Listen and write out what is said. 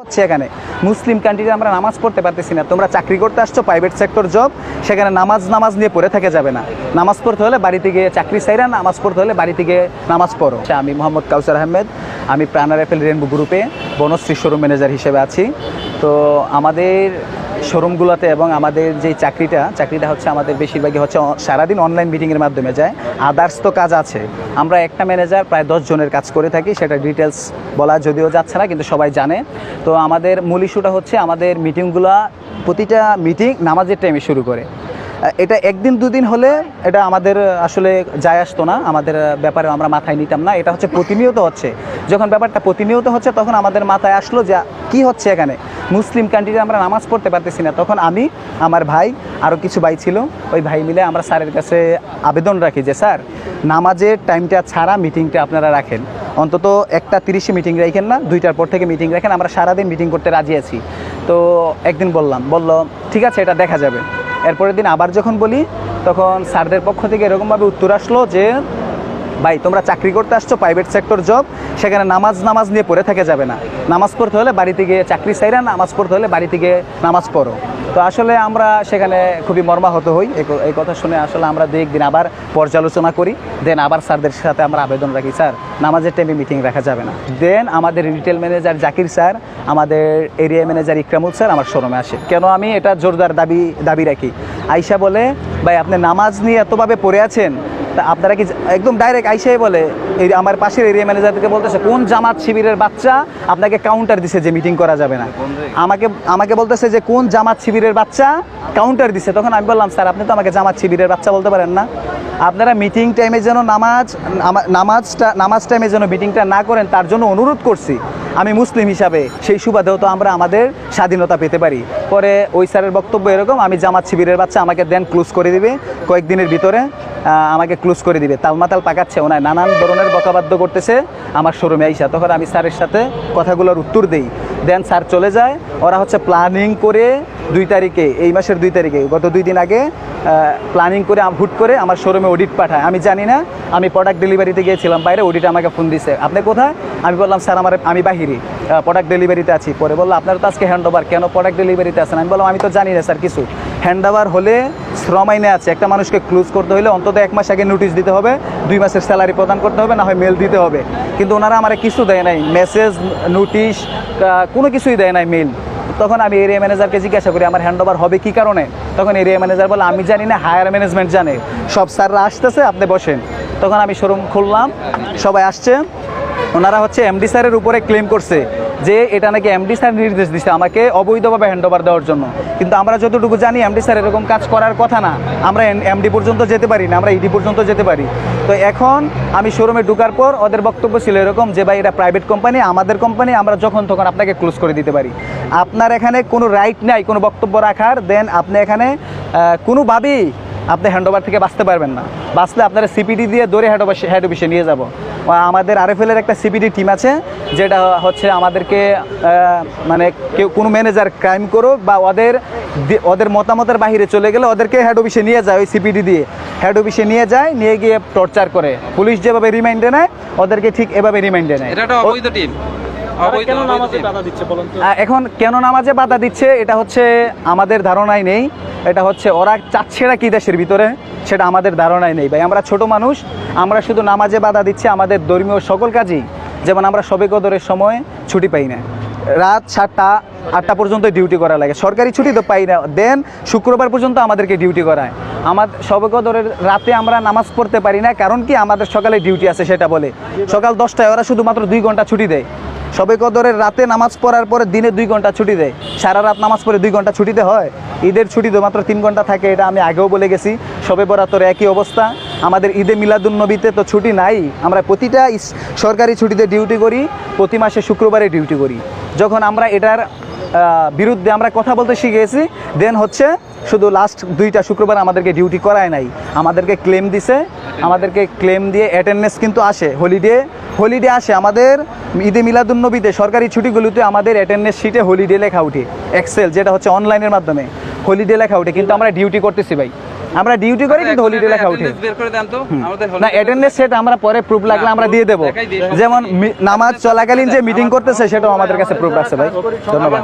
হচ্ছে এখানে মুসলিম কান্ট্রিতে আমরা নামাজ পড়তে পারতেছি না, তোমরা চাকরি করতে আসছো প্রাইভেট সেক্টর জব, সেখানে নামাজ নিয়ে পড়ে থাকে যাবে না। নামাজ পড়তে হলে বাড়িতে গিয়ে চাকরি চাইরা, নামাজ পড়তে হলে বাড়িতে গিয়ে নামাজ পড়ো। আমি মোহাম্মদ কাউসার আহমেদ, আমি প্রাণা রাইফেল রেনবো গ্রুপে বনশ্রী শোরুম ম্যানেজার হিসেবে আছি। তো আমাদের শোরুমগুলোতে এবং আমাদের যে চাকরিটা হচ্ছে আমাদের বেশিরভাগই হচ্ছে সারাদিন অনলাইন মিটিংয়ের মাধ্যমে যায়। আদার্স তো কাজ আছে, আমরা একটা ম্যানেজার প্রায় 10 জনের কাজ করে থাকি, সেটা ডিটেলস বলা যদিও যাচ্ছে না, কিন্তু সবাই জানে। তো আমাদের মূল ইস্যুটা হচ্ছে আমাদের মিটিংগুলো, প্রতিটা মিটিং নামাজের টাইমে শুরু করে। এটা একদিন দুদিন হলে এটা আমাদের আসলে যায় আসতো না, আমাদের ব্যাপারে আমরা মাথায় নিতাম না। এটা হচ্ছে প্রতিনিয়ত হচ্ছে, যখন ব্যাপারটা প্রতিনিয়ত হচ্ছে তখন আমাদের মাথায় আসলো যে কি হচ্ছে এখানে মুসলিম কান্ট্রিতে আমরা নামাজ পড়তে পারতেছি না। তখন আমি, আমার ভাই, আরও কিছু ভাই ছিল, ওই ভাই মিলে আমরা স্যারের কাছে আবেদন রাখি যে স্যার নামাজের টাইমটা ছাড়া মিটিংটা আপনারা রাখেন, অন্তত 1টা 30-এ মিটিং রাখেন না, 2টার পর থেকে মিটিং রাখেন, আমরা সারাদিন মিটিং করতে রাজি আছি। তো একদিন বললো ঠিক আছে এটা দেখা যাবে। এরপরের দিন আবার যখন বলি তখন স্যারদের পক্ষ থেকে এরকমভাবে উত্তর আসলো যে ভাই তোমরা চাকরি করতে আসছো প্রাইভেট সেক্টর জব, সেখানে নামাজ নিয়ে পড়ে থাকে যাবে না। নামাজ পড়তে হলে বাড়িতে গিয়ে চাকরি চাইরা, নামাজ পড়তে হলে বাড়িতে গিয়ে নামাজ পড়ো। তো আসলে আমরা সেখানে খুবই মর্মাহত হই। এই কথা শুনে আসলে আমরা 2-1 দিন আবার পর্যালোচনা করি, দেন আবার স্যারদের সাথে আমরা আবেদন রাখি স্যার নামাজের টাইমে মিটিং রাখা যাবে না। দেন আমাদের রিটেল ম্যানেজার জাকির স্যার, আমাদের এরিয়া ম্যানেজার ইকরামুল স্যার আমার শোরুমে আসে। কেন আমি এটা জোরদার দাবি রাখি, আইসা বলে ভাই আপনি নামাজ নিয়ে এতভাবে পড়ে আছেন, তা আপনারা কি একদম ডাইরেক্ট আইসাই বলে এই আমার পাশের এরিয়া ম্যানেজারকে বলতেছে কোন জামাত শিবিরের বাচ্চা আপনাকে কাউন্টার দিছে যে মিটিং করা যাবে না। আমাকে বলতেছে যে কোন জামাত শিবিরের বাচ্চা কাউন্টার দিছে। তখন আমি বললাম স্যার আপনি তো আমাকে জামাত শিবিরের বাচ্চা বলতে পারেন না, আপনারা মিটিং টাইমে যেন নামাজ টাইমে যেন মিটিংটা না করেন তার জন্য অনুরোধ করছি আমি মুসলিম হিসাবে, সেই সুবাদেও তো আমরা আমাদের স্বাধীনতা পেতে পারি। পরে ওই স্যারের বক্তব্য এরকম, আমি জামাত শিবিরের বাচ্চা, আমাকে দেন ক্লোজ করে দিবে, কয়েকদিনের ভিতরে আমাকে ক্লোজ করে দিবে। তালমাতাল পাকাচ্ছে, ওনায় নানান ধরনের বকাবাদ্য করতেছে আমার শোরুমে আইসা। তখন আমি স্যারের সাথে কথাগুলোর উত্তর দিই, দেন স্যার চলে যায়। ওরা হচ্ছে প্ল্যানিং করে 2 তারিখে, এই মাসের 2 তারিখে, গত 2 দিন আগে প্ল্যানিং করে হুট করে আমার শোরুমে অডিট পাঠায়। আমি জানি না, আমি প্রোডাক্ট ডেলিভারিতে গিয়েছিলাম বাইরে, অডিট আমাকে ফোন দিছে আপনি কোথায়। আমি বললাম স্যার আমি বাহিরে প্রোডাক্ট ডেলিভারিতে আছি। পরে বললো আপনারা তো আজকে হ্যান্ড ওভার, কেন প্রোডাক্ট ডেলিভারিতে আছেন? আমি বললাম আমি তো জানি না স্যার কিছু। হ্যান্ড ওভার হলে শ্রম আইনে আছে, একটা মানুষকে ক্লোজ করতে হলে অন্তত 1 মাস আগে নোটিশ দিতে হবে, 2 মাসের স্যালারি প্রদান করতে হবে, না হয় মেল দিতে হবে। কিন্তু ওনারা আমার কিছু দেয় নাই, মেসেজ নোটিশ কোনো কিছুই দেয় নাই, মেল। তখন আমি এরিয়া ম্যানেজারকে জিজ্ঞাসা করি আমার হ্যান্ড ওভার হবে কী কারণে। তখন এরিয়া ম্যানেজার বলে আমি জানি না, হায়ার ম্যানেজমেন্ট জানে, সব স্যাররা আসতেছে আপনি বসেন। তখন আমি শোরুম খুললাম, সবাই আসছে, ওনারা হচ্ছে এমডি স্যারের উপরে ক্লেম করছে যে এটা নাকি এমডি স্যার নির্দেশ দিচ্ছে আমাকে অবৈধভাবে হ্যান্ড ওভার দেওয়ার জন্য। কিন্তু আমরা যতটুকু জানি এমডি স্যার এরকম কাজ করার কথা না, আমরা এমডি পর্যন্ত যেতে পারি না, আমরা ইডি পর্যন্ত যেতে পারি। তো এখন আমি শোরুমে ঢোকার পর ওদের বক্তব্য ছিল এরকম যে ভাই এটা প্রাইভেট কোম্পানি, আমাদের কোম্পানি, আমরা যখন তখন আপনাকে ক্লোজ করে দিতে পারি, আপনার এখানে কোনো রাইট নাই কোনো বক্তব্য রাখার। দেন আপনি এখানে কোনোভাবেই আপনি হ্যান্ড ওভার থেকে বাঁচতে পারবেন না, বাঁচলে আপনারা সিপিডি দিয়ে দৌড়ে হেড অফিসে নিয়ে যাব। আমাদের আরএফএলের একটা সিপিডি টিম আছে, যেটা হচ্ছে আমাদেরকে মানে কোনো ম্যানেজার ক্রাইম করো বা ওদের মতামতের বাইরে চলে গেলে ওদেরকে হেড অফিসে নিয়ে যায়, ওই সিপিডি দিয়ে হেড অফিসে নিয়ে যায়, নিয়ে গিয়ে টর্চার করে। পুলিশ যেভাবে রিমাইন্ডে নেয় ওদেরকে ঠিক এভাবে রিমাইন্ডে নেয়। এখন কেন নামাজে বাধা দিচ্ছে এটা হচ্ছে আমাদের ধারণায় নেই, এটা হচ্ছে ওরা চাচ্ছেটা কি দেশের ভিতরে সেটা আমাদের ধারণায় নেই ভাই। আমরা ছোট মানুষ, আমরা শুধু নামাজে বাধা দিচ্ছে, আমাদের ধর্মীয় সকল কাজই, যেমন আমরা শবে কদরের সময় ছুটি পাই না, রাত 7টা-8টা পর্যন্ত ডিউটি করা লাগে, সরকারি ছুটি তো পাই না। দেন শুক্রবার পর্যন্ত আমাদেরকে ডিউটি করায়। আমাদের শবে কদরের রাতে আমরা নামাজ পড়তে পারি না, কারণ কি আমাদের সকালে ডিউটি আছে সেটা বলে। সকাল 10টায় ওরা শুধুমাত্র 2 ঘন্টা ছুটি দেয়। শবে কদরের রাতে নামাজ পড়ার পরে দিনে 2 ঘন্টা ছুটি দেয়, সারা রাত নামাজ পড়ে 2 ঘন্টা ছুটিতে হয়। ঈদের ছুটি তো মাত্র 3 ঘন্টা থাকে, এটা আমি আগেও বলে গেছি। শবে বরাতের একই অবস্থা। আমাদের ঈদে মিলাদুন্নবীতে তো ছুটি নাই, আমরা প্রতিটা সরকারি ছুটিতে ডিউটি করি, প্রতি মাসে শুক্রবারে ডিউটি করি। যখন আমরা এটার বিরুদ্ধে আমরা কথা বলতে শিখেছি, দেন হচ্ছে শুধু লাস্ট 2টা শুক্রবার আমাদেরকে ডিউটি করায় নাই, আমাদেরকে ক্লেম দিছে, আমাদেরকে ক্লেম দিয়ে অ্যাটেন্ডেন্স কিন্তু আসে, হলিডে আসে। আমাদের ঈদে মিলাদুন্নবীতে সরকারি ছুটিগুলোতে আমাদের অ্যাটেন্ডেন্স শিটে হলিডে লেখা উঠে, এক্সেল যেটা হচ্ছে অনলাইনের মাধ্যমে হলিডে লেখা উঠে, কিন্তু আমরা ডিউটি করতেছি ভাই। আমরা ডিউটি করি কিন্তু হলিডে লেখা উঠে বের করে দেন তো আমাদের না অ্যাটেন্ডেন্স সেট আমরা পরে প্রুফ লাগলে আমরা দিয়ে দেবো যেমন নামাজ চলাকালীন যে মিটিং করতেছে সেটাও আমাদের কাছে প্রুফ আছে ভাই ধন্যবাদ